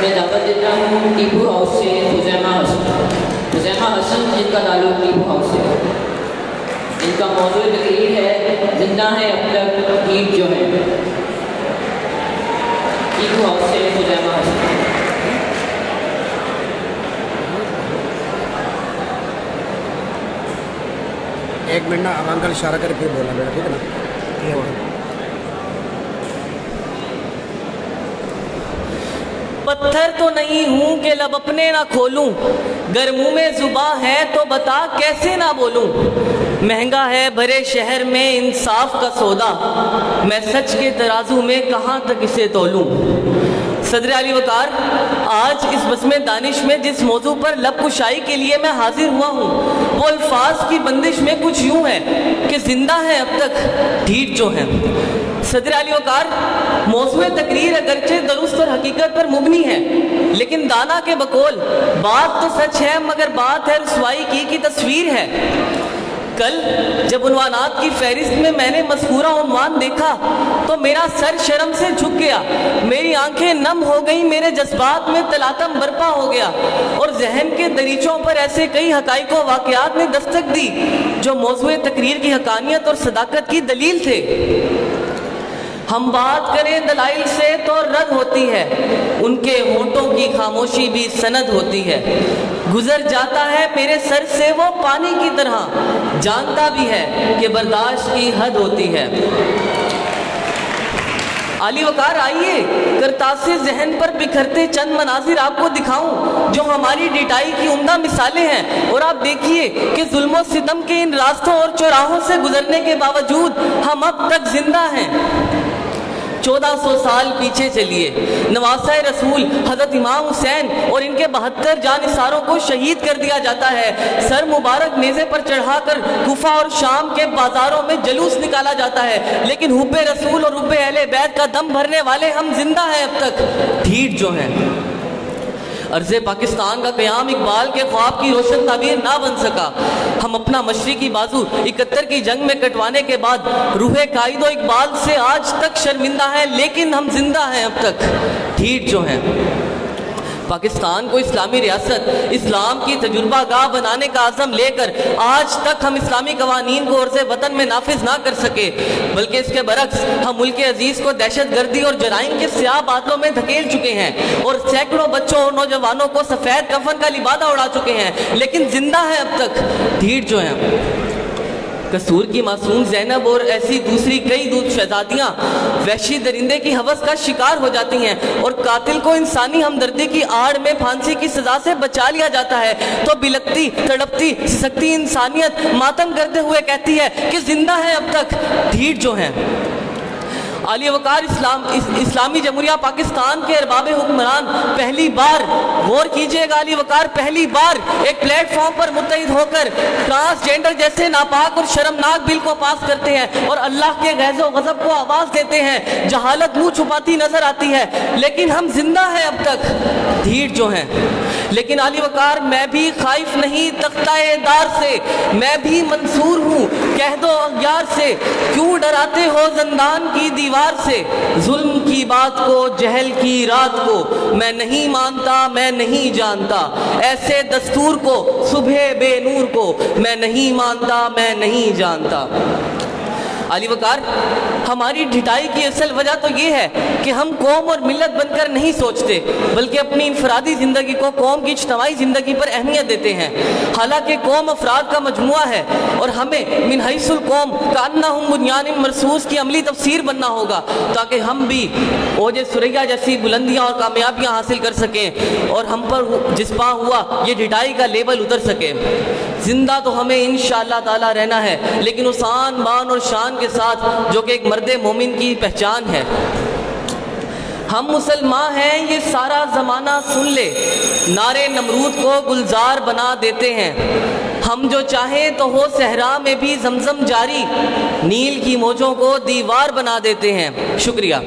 मैं दावत देता हूँ टीपू हाउस से हुज़ैमा हसन जिनका ताल्लुक टीपू हाउस से। इनका मौजूद तकरीर है जिंदा है अब तक गीत जो है, टीपू हाउस से हुज़ैमा हसन। एक मिनट ना अंकल इशारा कर फिर बोलना बेटा, ठीक है ना। पत्थर तो नहीं हूँ कि लब अपने ना खोलूं, गर मुँह में जुबां है तो बता कैसे ना बोलूं। महंगा है भरे शहर में इंसाफ का सौदा, मैं सच के तराजू में कहाँ तक इसे तोलूं। सदर अली वकार, आज इस बस्मे दानिश में जिस मौजू पर लब कुशाई के लिए मैं हाजिर हुआ हूँ वो अल्फाज की बंदिश में कुछ यूँ है कि जिंदा है अब तक ढीठ जो है। सदर अली वकार, मौजूए तकरीर अगरचे दुरुस्त और हकीकत पर मुबनी है, लेकिन दाना के बकौल बात तो सच है मगर बात है रुसवाई की तस्वीर है। कल जब उन्वानात की फहरिस्त में मैंने मज़कूरा उन्वान देखा तो मेरा सर शर्म से झुक गया, मेरी आंखें नम हो गईं, मेरे जज्बात में तलातम बर्पा हो गया और जहन के दरीचों पर ऐसे कई हकाइक व वाक़यात ने दस्तक दी जो मौज़ूए तकरीर की हकानियत और सदाकत की दलील थे। हम बात करें दलाइल से तो रद्द होती है, उनके होंठों की खामोशी भी सनद होती है। गुजर जाता है मेरे सर से वो पानी की तरह, जानता भी है कि बर्दाश्त की हद होती है। अली वकार, आइए करतासे जहन पर बिखरते चंद मनाजिर आपको दिखाऊं जो हमारी डिटाई की उम्दा मिसालें हैं, और आप देखिए कि जुल्म सितम के इन रास्तों और चौराहों से गुजरने के बावजूद हम अब तक जिंदा हैं। 1400 साल पीछे चलिए, नवासा रसूल हज़रत इमाम हुसैन और इनके 72 जानिसारों को शहीद कर दिया जाता है। सर मुबारक नेज़े पर चढ़ाकर कुफा और शाम के बाजारों में जुलूस निकाला जाता है, लेकिन हुब्बे रसूल और हुब्बे अहले बैत का दम भरने वाले हम जिंदा हैं अब तक, ढीठ जो हैं। अर्ज़े पाकिस्तान का क़याम इकबाल के ख्वाब की रोशन ताबीर ना बन सका। हम अपना मशरिकी बाजू 71 की जंग में कटवाने के बाद रूहे कायदो इकबाल से आज तक शर्मिंदा हैं, लेकिन हम जिंदा हैं अब तक, ढीठ जो हैं। पाकिस्तान को इस्लामी रियासत, इस्लाम की तजुर्बा गाह बनाने का आज़म लेकर आज तक हम इस्लामी कवानीन को अर्ज़े वतन में नाफिज ना कर सके, बल्कि इसके बरक्स हम मुल्क अजीज़ को दहशत गर्दी और जराइम के स्याह बादलों में धकेल चुके हैं और सैकड़ों बच्चों और नौजवानों को सफ़ेद कफन का लिबादा उड़ा चुके हैं, लेकिन जिंदा हैं अब तक, ढीठ जो हैं। कसूर की मासूम ज़ैनब और ऐसी दूसरी कई दूध शहजादियाँ वहशी दरिंदे की हवस का शिकार हो जाती हैं और कातिल को इंसानी हमदर्दी की आड़ में फांसी की सज़ा से बचा लिया जाता है, तो बिलकती तड़पती सिसकती इंसानियत मातम करते हुए कहती है कि जिंदा है अब तक, ढीठ जो हैं। आली वकार, इस्लामी जमहूरिया पाकिस्तान के अरबाब हुक्मरान पहली बार, गौर कीजिएगा आली वकार, पहली बार एक प्लेटफॉर्म पर मुत्तहिद होकर ट्रांसजेंडर जैसे नापाक और शर्मनाक बिल को पास करते हैं और अल्लाह के गैज़ो गज़ब को आवाज़ देते हैं। जहालत मुँह छुपाती नजर आती है, लेकिन हम जिंदा हैं अब तक, ढीठ जो हैं। लेकिन आली वकार, मैं भी खाइफ नहीं तख्ता-ए-दार से, मैं भी मंसूर हूँ कह दो अग्यार से, क्यों डराते हो ज़ंदान की दीवार से, जुल्म की बात को जहल की रात को मैं नहीं मानता, मैं नहीं जानता, ऐसे दस्तूर को सुबह बेनूर को मैं नहीं मानता, मैं नहीं जानता। अली वकार, हमारी ढिठाई की असल वजह तो ये है कि हम कौम और मिल्लत बनकर नहीं सोचते, बल्कि अपनी इनफरादी ज़िंदगी को कौम की इज्तिमाई ज़िंदगी पर अहमियत देते हैं। हालांकि कौम अफराद का मजमुआ है और हमें मिन हैसुल कौम कान्नहुम बुनियानिन मरसूस की अमली तफसीर बनना होगा, ताकि हम भी ओजे सुरैया जैसी बुलंदियाँ और कामयाबियाँ हासिल कर सकें और हम पर जिस्पा हुआ ये ढिठाई का लेबल उतर सके। जिंदा तो हमें इंशाअल्लाह ताला रहना है, लेकिन उस आन बान और शान के साथ जो कि एक मर्दे मोमिन की पहचान है। हम मुसलमान हैं ये सारा ज़माना सुन ले, नारे नमरूद को गुलजार बना देते हैं। हम जो चाहें तो हो सहरा में भी जमजम जारी, नील की मौजों को दीवार बना देते हैं। शुक्रिया।